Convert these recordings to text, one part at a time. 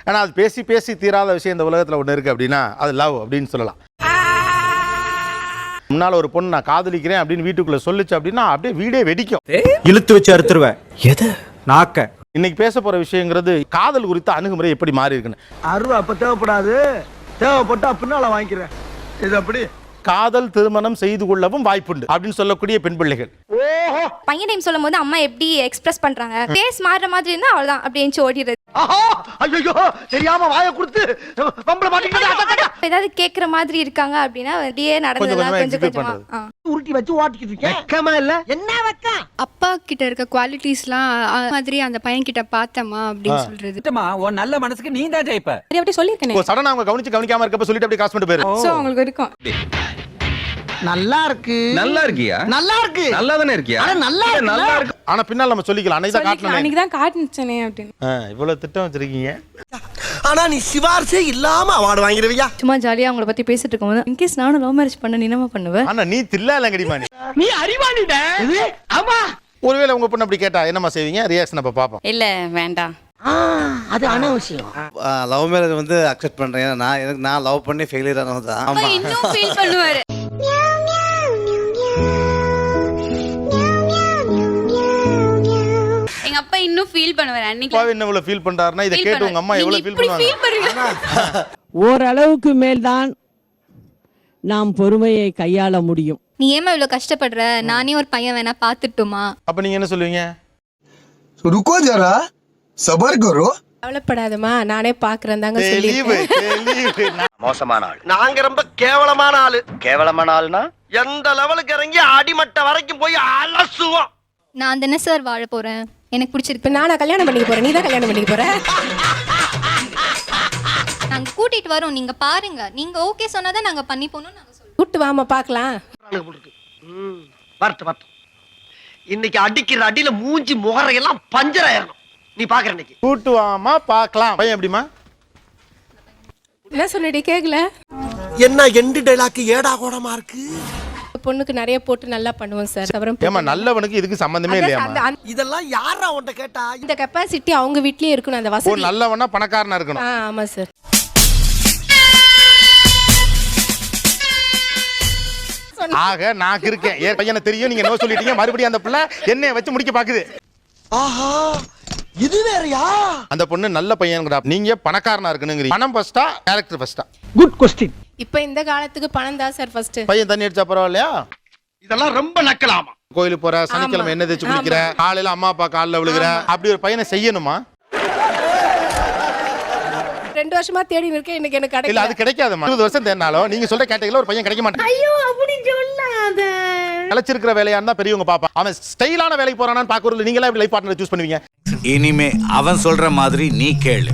ஆனால் அது பேசி பேசி தீராத விஷயம் இந்த உலகத்தில் ஒன்று இருக்குது அப்படின்னா அது லவ் அப்படின்னு சொல்லலாம். முன்னால் ஒரு பொண்ணு நான் காதலிக்கிறேன் அப்படின்னு வீட்டுக்குள்ளே சொல்லிச்சு அப்படின்னா அப்படியே வீடே வெடிக்கும். இழுத்து வச்சு அறுத்துருவேன். எது நாக்க. இன்னைக்கு பேச போகிற விஷயங்கிறது காதல் குறித்த அணுகுமுறை எப்படி மாறி இருக்குன்னு. அருவா அப்ப தேவைப்படாது, தேவைப்பட்டா பின்னால வாங்கிக்கிறேன். இது அப்படி காதல் திருமணம் செய்து கொள்ளவும் வாய்ப்புண்டு அப்படின்னு சொல்லக்கூடிய பெண் பிள்ளைகள். பையன் டைம் சொல்லும் போது அம்மா எப்படி எக்ஸ்பிரஸ் பண்றாங்க, பேஸ் மாறுற மாதிரி இருந்தா அவ்வளவுதான் அப்படியே ஓடிடுறது. ஐயோ தெரியாம வாயை கொடுத்து பம்பள மாட்டிக்கிட்டு ஏதாவது கேக்குற மாதிரி இருக்காங்க அப்படின்னா அப்படியே நடந்ததெல்லாம் கொஞ்சம் கொஞ்சமா உருட்டி வச்சு ஓட்டிக்கிட்டு இருக்கேன். வெக்கமா இல்ல என்ன வெக்கம்? அப்பா கிட்ட இருக்க குவாலிட்டிஸ்லாம் மாதிரி அந்த பையன் கிட்ட பார்த்தமா அப்படின்னு சொல்றது. உன் நல்ல மனசுக்கு நீ தான் ஜெயிப்ப. அப்படி சொல்லிருக்கேன். சடனா அவங்க கவனிக்காம இருக்கப்ப சொல்லிட்டு அப்படியே காசு பண்ணிட்டு போயிரு. சோ உங்களுக்கு இருக்கும் நல்லா இருக்கு. நல்லா இருக்கியா? நல்லா இருக்கு. நல்லா தானே இருக்கியா? நல்லா இருக்கு. ஆனா பின்னால் நம்ம சொல்லிக்கலாம் அன்னைக்கு தான் காட்டணும். அன்னைக்கு தான் காட்டுனேனே அப்படின்னு. இவ்வளவு திட்டம் வச்சிருக்கீங்க. ஆனா நீ சிவார்சே இல்லாம அவார்டு வாங்கிடுவியா? சும்மா ஜாலியா அவங்கள பத்தி பேசிட்டு இருக்கும்போது இன்கேஸ் நானும் லவ் மேரேஜ் பண்ண நீ என்ன பண்ணுவ? ஆனா நீ தில்லாலங்கடிமா நீ அறிவாளிடா. ஆமா. ஒருவேளை உங்க பொண்ணு அப்படி கேட்டா என்னமா செய்வீங்க? ரியாக்ஷன் அப்ப பாப்போம். இல்ல வேண்டாம். அது அனாவசியம். லவ் மேரேஜ் வந்து அக்செப்ட் பண்றேன். நான் லவ் பண்ணி ஃபெயிலியர் ஆனது. ஆமா இன்னும் ஃபீல் பண்ணுவாரு. எங்க அப்பா இன்னும் ஃபீல் பண்ணுவாரு. அன்னைக்கு அப்பா என்ன இவ்வளவு ஃபீல் பண்றாருன்னா இத கேட்டு உங்க அம்மா எவ்வளவு ஃபீல் பண்ணுவாங்க? ஓரளவுக்கு மேல்தான் நாம் பொறுமையை கையாள முடியும். நீ ஏமா இவ்வளவு கஷ்டப்படுற, நானே ஒரு பையன் வேணா பாத்துட்டுமா? அப்ப நீங்க என்ன சொல்லுவீங்க? ருக்கோ ஜரா சபர் கரோ. கவலைப்படாதமா, நானே பாக்குறேன் தாங்க சொல்லிருக்கேன். மோசமான ஆளு. நாங்க ரொம்ப கேவலமான ஆளு. கேவலமான ஆளுனா எந்த லெவலுக்கு இறங்கி அடிமட்ட வரைக்கும் போய் அலசுவோம். நான் தானே சார் வாழ போறேன், எனக்கு பிடிச்சிருக்கு. நானா கல்யாணம் பண்ணிக்க போறேன், நீ தான் கல்யாணம் பண்ணிக்க போற. நாங்க கூட்டிட்டு வரோம், நீங்க பாருங்க. நீங்க ஓகே சொன்னாதான் நாங்க பண்ணி போனோம். நாங்க சொல்றோம் கூட்டு வாமா பாக்கலாம். வரட்டு வரட்டு. இன்னைக்கு அடிக்கிற அடியில மூஞ்சி முகரையெல்லாம் பஞ்சர் ஆயிரணும். நீ பாக்குற இன்னைக்கு கூட்டு வாமா பாக்கலாம். பையன் எப்படிமா? என்ன சொன்னடி கேக்கல? என்ன எண்டு டைலாக் ஏடா கோடமா இருக்கு. பொண்ணுக்கு நிறைய போட்டு நல்லா பண்ணுவோம் சார். ஏமா நல்லவனுக்கு இதுக்கு சம்பந்தமே இல்லையாமா? இதெல்லாம் யாரா உன்கிட்ட கேட்டா? இந்த கெபாசிட்டி அவங்க வீட்லயே இருக்கணும். அந்த வசதி. நல்லவனா பணக்காரனா இருக்கணும். ஆமா சார். ஆக நான் இருக்கேன். ஏன் பையனை தெரியும், நீங்க என்ன சொல்லிட்டீங்க, மறுபடியும் அந்த பிள்ளை என்னைய வச்சு முடிக்க பாக்குது. ஆஹா இது வேறயா? அந்த பொண்ணு நல்ல பையன்ங்கடா, நீங்க பணக்காரனா இருக்கணும்ங்கறீங்க. பணம் ஃபர்ஸ்டா, கேரக்டர் ஃபர்ஸ்டா? Good question. இப்போ இந்த காலத்துக்கு பணம் தான் சார் ஃபர்ஸ்ட். பையன் தண்ணி அடிச்சா பரவாயில்லையா? இதெல்லாம் ரொம்ப நக்கலாமா? கோயிலுக்கு போற, சனிக்கிழமை என்ன தேய்ச்சி குளிக்கிற, காலையில அம்மா அப்பா காலில் விழுகிற, அப்படி ஒரு பையனை செய்யணுமா? 2 வருஷமா தேடி இருக்கேன், இன்னைக்கு எனக்கு கிடைக்கல. இல்ல அது கிடைக்காதுமா. 20 வருஷம் தேடினாலும் நீங்க சொல்ற கேட்டகரியில ஒரு பையன் கிடைக்க மாட்டான். ஐயோ அப்படி சொல்லாத. கலச்சிருக்கிற வேலையா இருந்தா பெரியவங்க பாப்பா. அவன் ஸ்டைலான வேலைக்கு போறானான்னு பாக்குறதுல நீங்க எல்லாம் எப்படி லைஃப் பார்ட்னர் சூஸ் பண்ணுவீங்க? இனிமே அவன் சொல்ற மாதிரி நீ கேளு.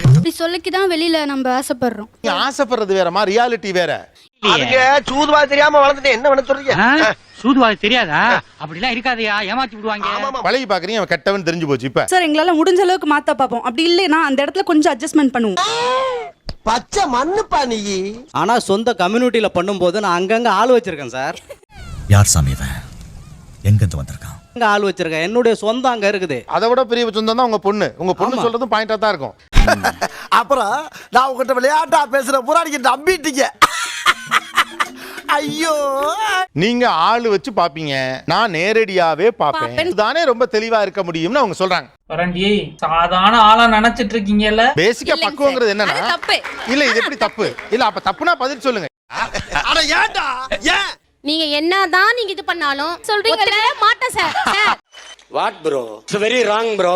இப்படி சொல்லிக்கிதான் வெளியில நம்ம ஆசைப்படுறோம். நீ ஆசைப்படுறது வேறமா, ரியாலிட்டி வேற. அதுக்கு சூதுவா தெரியாம வளர்ந்துட்டே என்ன பண்ண சொல்றீங்க? சூதுவாது தெரியாதா? அப்படிலாம் இருக்காதயா, ஏமாத்தி விடுவாங்க. பழகி பாக்குறீங்க, அவன் கெட்டவன் தெரிஞ்சு போச்சு. இப்ப சார் எங்களால முடிஞ்ச அளவுக்கு மாத்த பாப்போம். அப்படி இல்லைன்னா அந்த இடத்துல கொஞ்சம் அட்ஜஸ்ட்மெண்ட் பண்ணுவோம். பச்சை மண்ணுப்பா நீ. ஆனா சொந்த கம்யூனிட்டியில பண்ணும்போது நான் அங்கங்க ஆள் வச்சிருக்கேன் சார். யார் சாமி இவன்? எங்க இருந்து வந்திருக்கான்? அங்க ஆள் வச்சிருக்கேன், என்னுடைய சொந்தம் அங்க இருக்குது. அதை விட பெரிய சொந்தம் தான் உங்க பொண்ணு. உங்க பொண்ணு சொல்றதும் பாயிண்டா தான் இருக்கும். அப்புறம் நான் உங்ககிட்ட விளையாட்டா பேசுற புறாடிக்கு நம்பிட்டீங்க. ஐயோ நீங்க ஆளு வச்சு பாப்பீங்க, நான் நேரடியாவே பாப்பேன். இதுதானே ரொம்ப தெளிவா இருக்க முடியும்னு அவங்க சொல்றாங்க. வரண்டி சாதாரண ஆளா நினைச்சிட்டு இருக்கீங்கல்ல. பேசிக்கா பக்குவங்கிறது என்னன்னா இல்ல இது எப்படி தப்பு இல்ல, அப்ப தப்புனா பதில் சொல்லுங்க. அட ஏன்டா ஏன் நீங்க என்னதான் நீங்க இது பண்ணாலும் சொல்றீங்கல்ல மாட்டேன் sir. What bro? It's very wrong bro.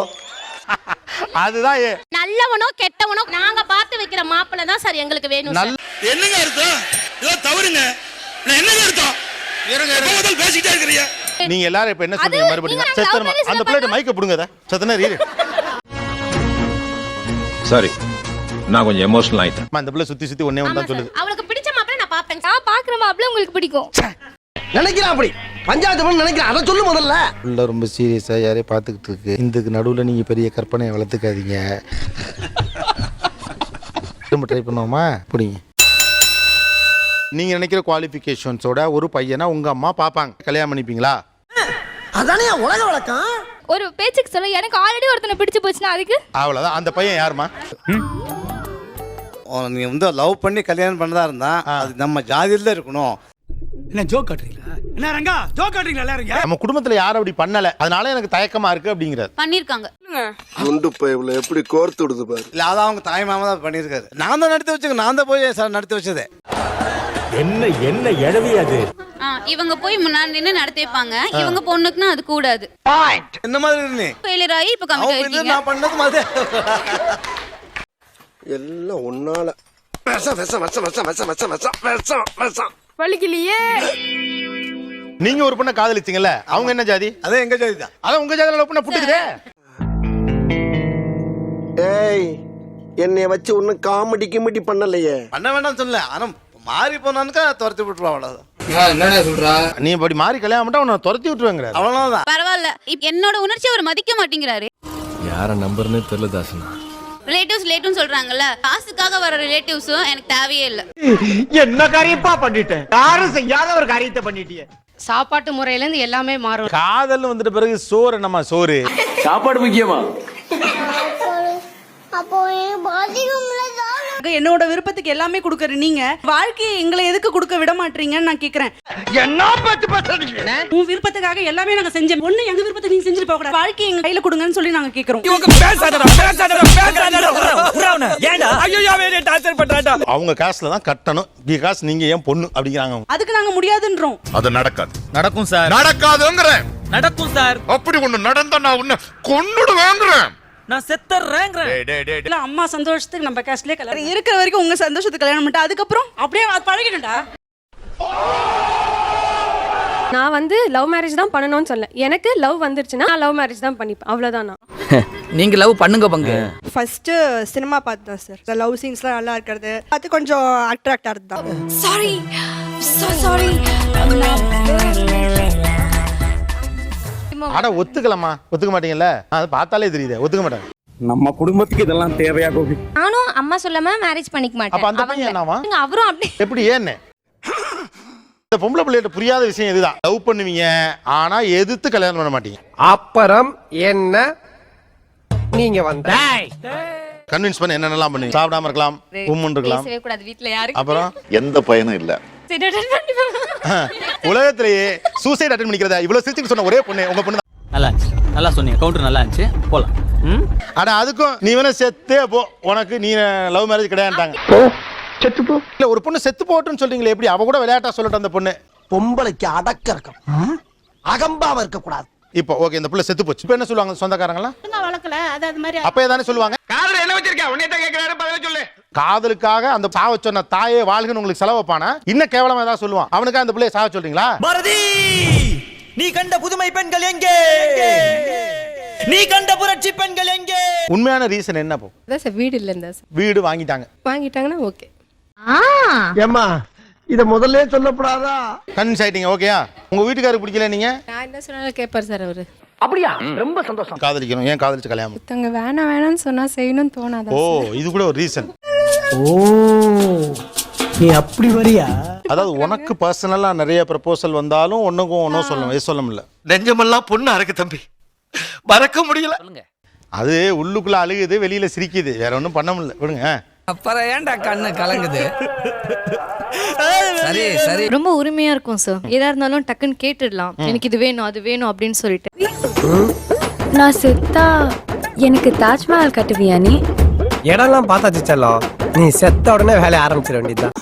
அதுதான் நல்லவனோ கெட்டவனோ நாங்க பார்த்து வைக்கிற மாப்பிள்ளை தான் சார் எங்களுக்கு வேணும். என்னங்க அர்த்தம்? இதோ தவறுங்க. நான் என்னங்க அர்த்தம்? முதல்ல பேசிட்டே இருக்கறியா? நீங்க எல்லாரும் இப்ப என்ன சொல்றீங்க? மறுபடியும் சத்தமா அந்த பிளேட் மைக்க புடுங்கத. சத்தனா ரீ. சாரி, நான் கொஞ்சம் எமோஷனல் ஆயிட்டேன். அந்த பிள்ளை சுத்தி சுத்தி ஒண்ணே ஒண்ணு தான் சொல்லுது. அவளுக்கு பிடிச்ச மாப்பிள்ளை நான் பாப்பேன். நான் பாக்குற மாப்பிள்ளை உங்களுக்கு பிடிக்கும். நினைக்கிறேன் அப்படி. பஞ்சாயத்து பண்ண நினைக்கிறேன். அத சொல்லு முதல்ல. உள்ள ரொம்ப சீரியஸா யாரே பாத்துக்கிட்டு இருக்கு. இதுக்கு நடுவுல நீங்க பெரிய கற்பனையை வளர்த்துக்காதீங்க. திரும்ப ட்ரை பண்ணுவோமா? புடிங்க. நீங்க நினைக்கிற குவாலிஃபிகேஷன்ஸோட ஒரு பையனை உங்க அம்மா பாப்பாங்க, கல்யாணம் பண்ணிப்பீங்களா? அதானே உலக வழக்கம். ஒரு பேச்சுக்கு சொல்ல எனக்கு ஆல்ரெடி ஒருத்தனை பிடிச்சு போச்சுன்னா அதுக்கு அவ்வளவுதான். அந்த பையன் யாருமா? நீ வந்து லவ் பண்ணி கல்யாணம் பண்ணதா இருந்தா அது நம்ம ஜாதியில தான் இருக்கணும். என்ன ஜோக் காட்டுறீங்களா? என்ன ரங்கா ஜோக் காட்டுறீங்களா எல்லாரும்? நம்ம குடும்பத்துல யாரும் அப்படி பண்ணல, அதனால எனக்கு தயக்கமா இருக்கு அப்படிங்கிறார். பண்ணிருக்காங்க. குண்டு பைப்ல எப்படி கோர்த்து விடுது பாரு. இல்ல அதான் அவங்க தாய் மாமா தான் பண்ணியிருக்காரு. நான் தான் நடத்தி வச்சுங்க, நான் தான் போய் சார் நடத்தி வச்சதே. என்ன எழவி அது? இவங்க போய் முன்னாடி நின்னு நடத்தி வைப்பாங்க. இவங்க பொண்ணுக்குன்னா அது கூடாது. என்ன மாதிரி நீ ஃபெயிலியர் ஆகி இப்ப கமிட் ஆயிட்டீங்க. நான் பண்ணது மாதிரி எல்லாம் ஒன்னால வலிக்கலையே. நீங்க ஒரு பொண்ணை காதலிச்சீங்கல்ல, அவங்க என்ன ஜாதி? அதே எங்க ஜாதி தான். அதான் உங்க ஜாதியில லவ் பண்ண புட்டுக்குதே. ஏய், என்னைய வச்சு ஒன்னும் காமெடி கிமெடி பண்ணலையே. பண்ண வேண்டாம் சொல்லல, ஆனா மாறி போனானுக்கா துரத்தி விட்டுருவா. அவ்வளவுதான். என்னடா சொல்றா? நீ இப்படி மாறி கல்யாணம் பண்ணிட்டா உன்னை துரத்தி விட்டுருவேங்கிறார். அவ்வளவுதான். பரவாயில்ல. என்னோட உணர்ச்சி அவர் மதிக்க மாட்டேங்கிறாரு. யார நம்பர்னே தெரியல தாசனா. ரிலேட்டிவ்ஸ் சொல்றாங்கல்ல, காசுக்காக வர ரிலேட்டிவ்ஸும் எனக்கு தேவையே இல்ல. என்ன காரியப்பா பண்ணிட்டேன்? யாரும் செய்யாத ஒரு காரியத்தை பண்ணிட்டியே. சாப்பாட்டு முறையில இருந்து எல்லாமே மாறும். காதல் வந்துட்ட பிறகு சோறு என்னமா சோறு? சாப்பாடு முக்கியமா? என்னோட விருப்பத்துக்கு எல்லாமே கொடுக்கற நீங்க வாழ்க்கையை எங்களை எதுக்கு கொடுக்க விட மாட்டீங்கன்னு நான் கேக்குறேன். என்ன பத்தி பேசுறீங்க? உன் விருப்பத்துக்காக எல்லாமே நாங்க செஞ்சோம். ஒண்ணு எங்க விருப்பத்தை நீங்க செஞ்சுட்டு போக கூடாது. வாழ்க்கையை எங்க கையில கொடுங்கன்னு சொல்லி நாங்க கேக்குறோம். அவங்க காசுல தான் கட்டணும். இந்த காசு நீங்க ஏன் பொண்ணு அப்படிங்கிறாங்க. அதுக்கு நாங்க முடியாதுன்றோம். அது நடக்காது. நடக்கும் சார். நடக்காதுங்கறேன். நடக்கும் சார். அப்படி ஒண்ணு நடந்தா நான் உன்னை கொன்னுடுவேங்கறேன். நான் செத்தறேங்கறேன். இல்ல அம்மா சந்தோஷத்துக்கு நம்ம காசுலயே கல்யாணம் இருக்கிற வரைக்கும் உங்க சந்தோஷத்துக்கு கல்யாணம் பண்ணிட்டு அதுக்கப்புறம் அப்படியே பழகிடும்டா. நான் வந்து லவ் மேரேஜ் தான் பண்ணணும்னு சொல்ல. எனக்கு லவ் வந்துருச்சுன்னா நான் லவ் மேரேஜ் தான் பண்ணிப்பேன். அவ்வளவுதான். நான் நீங்க லவ் பண்ணுங்க பங்கு. ஃபர்ஸ்ட் சினிமா பார்த்தேன் சார். லவ் சீன்ஸ்லாம் நல்லா இருக்கிறது அது கொஞ்சம் அட்ராக்ட் ஆகுது தான். Sorry sorry. அட ஒத்துக்கலாமா? ஒத்துக்க மாட்டீங்கல்ல? அது பார்த்தாலே தெரியுது. ஒத்துக்க மாட்டாங்க. நம்ம குடும்பத்துக்கு இதெல்லாம் தேவையா கோபி? நானும் அம்மா சொல்லாம மேரேஜ் பண்ணிக்க அப்ப மாட்டேன். அந்த பையன் என்னவா? அவரும் அப்படி எப்படி ஏன்னு? இந்த பொம்பளை பிள்ளைகிட்ட புரியாத விஷயம் இதுதான். லவ் பண்ணுவீங்க, ஆனா எதிர்த்து கல்யாணம் பண்ண மாட்டீங்க. அப்புறம் என்ன நீங்க வந்த கன்வின்ஸ் பண்ண என்னென்னலாம் பண்ணுவீங்க? சாப்பிடாம இருக்கலாம், உம்முன்னு இருக்கலாம். பேசவே கூடாது வீட்ல யாருக்கு. அப்புறம் எந்த பயனும் இல்ல. உலகத்திலேயே சூசைட் அட்டெண்ட் பண்ணிக்கிறதா இவ்வளவு சிரிச்சுட்டு சொன்ன ஒரே பொண்ணு உங்க பொண்ணு. நல்லா சொன்னீங்க. கவுண்டர் நல்லா இருந்துச்சு. போலாம். ஆனா அதுக்கும் நீ வேணா செத்தே போ, உனக்கு நீ லவ் மேரேஜ் கிடையாதுட்டாங்க. செத்து போ. இல்ல ஒரு பொண்ணு செத்து போட்டுன்னு சொல்றீங்களே, எப்படி? அவ கூட விளையாட்டா சொல்லட்டும் அந்த பொண்ணு. பொம்பளைக்கு அடக்க இருக்கும், அகம்பாவ இருக்க கூடாது. இப்போ ஓகே, இந்த புள்ள செத்து போச்சு. இப்போ என்ன சொல்லுவாங்க சொந்தக்காரங்களா? வளர்க்கல அது மாதிரி. அப்ப ஏதானே சொல்லுவாங்க. காதுல என்ன வச்சிருக்க? உன்னை தான் கேக்குறாரு, பதில் சொல்லு. காதலுக்காக அந்த சாவ சொன்ன தாயே வாழ்கன்னு உங்களுக்கு செலவு வைப்பானா? இன்னும் கேவலமா ஏதாவது சொல்லுவான். அவனுக்கு அந்த பிள்ளைய சாவ சொல்றீங்களா? பாரதி, நீ கண்ட புதுமை பெண்கள் எங்கே? நீ கண்ட புரட்சி பெண்கள் எங்கே? உண்மையான ரீசன் என்ன? போ அதான் சார் வீடு இல்ல இருந்தா சார். வீடு வாங்கிட்டாங்க. வாங்கிட்டாங்கன்னா ஓகே. ஏம்மா இத முதல்ல சொல்லப்படாதா? கன்வின்ஸ் ஆயிட்டீங்க. ஓகேயா? உங்க வீட்டுக்காரருக்கு பிடிக்கல, நீங்க நான் என்ன சொன்னாலும் கேட்பார் சார் அவரு. அப்படியா? ரொம்ப சந்தோஷம். காதலிக்கணும். ஏன் காதலிச்சு கல்யாணம்? ஒருத்தங்க வேணாம்னு சொன்னா செய்யணும்னு தோணாதா? ஓ, இது கூட ஒரு ரீசன். ஓ, நீ அப்படி வரியா? அதாவது உனக்கு பர்சனலா நிறைய ப்ரப்போசல் வந்தாலும் ஒண்ணுக்கும் ஒன்னும் சொல்லணும், சொல்ல முடியல. நெஞ்சமெல்லாம் பொண்ணு அறக்கு தம்பி, மறக்க முடியல. அது உள்ளுக்குள்ள அழுகுது, வெளியில சிரிக்குது, வேற ஒன்றும் பண்ண முடியல. விடுங்க. அப்புறம் ஏன்டா கண்ணு கலங்குது? சரி சரி. ரொம்ப உரிமையா இருக்கும் சார். எதா இருந்தாலும் டக்குன்னு கேட்டுடலாம். எனக்கு இது வேணும் அது வேணும் அப்படின்னு சொல்லிட்டு. நான் செத்தா எனக்கு தாஜ்மஹால் கட்டுவியா நீ? இடம்லாம் பார்த்தாச்சு செல்லம், நீ செத்த உடனே வேலைய ஆரம்பிச்சிட வேண்டியதுதான்.